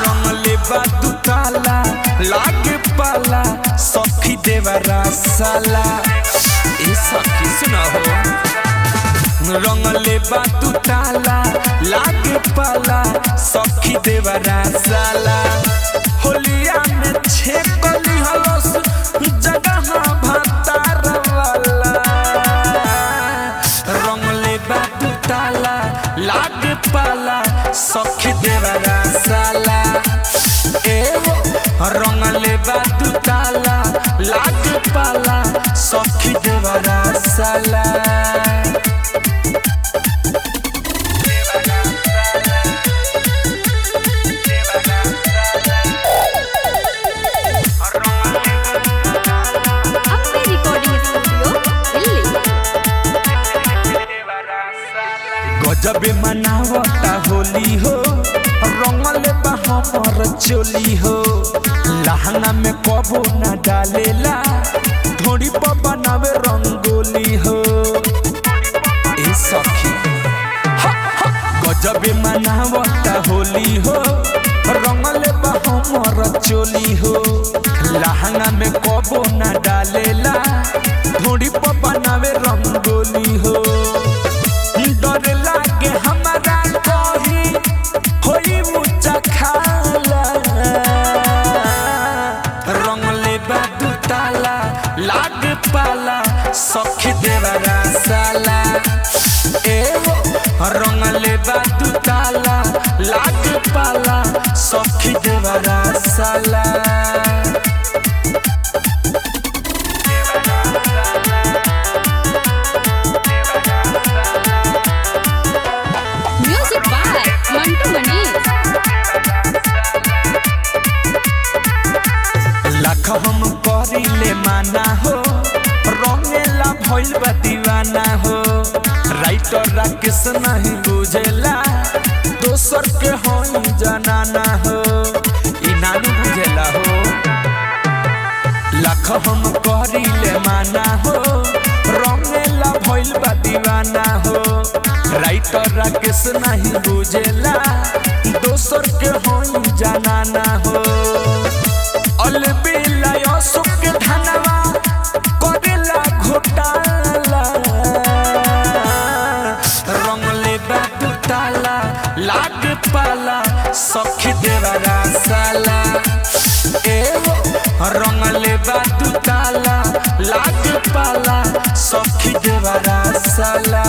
रंगले बादू ताला लागे पाला सखी देवरा साला ए सखी सुना हो। रंगले बादू ताला लागे पाला सखी देवरा साला होलिया में छेकली हलस जगह भातार वाला। रंगले बादू ताला लागे पाला सखी देवरा साला ए रंगले बादू ताला लागे पाला सखी देवरा साला। गजबे मनावता होली हो रंगले बा हमर चोली हो। लहंगा में कबो न डालेला थोड़ी पर बनावे रंगोली हो। ए सखी गजबे मनावता होली हो रंगले बा हमर चोली हो। लहंगा में कबो न डालेला थोड़ी पर बनावे रंगोली हो। डर लागे हमारा कहीं होई ऊंचा खाला। रंगले बादू ताला लागे पाला सखी देवरा साला ए रंगले बादू ताला लागे पाला सखी देवरा साला। लाख हम करिले माना हो रंगेला भइल बा दीवाना हो। राइटर राकेश नहीं बुझेला दोसर के होई जनाना हो। ई नानू बुझेला हो। लाख हम करिले माना हो रंगेला भइल बा दीवाना हो। राइटर राकेश नहीं बुझेला दोसर के होई जनाना हो। अलबेला अशोक के धनवा करेला घोटाला। रंगले बादू ताला लागे पाला सखी देवरा साला ए रंगले बादू ताला लागे पाला सखी देवरा साला।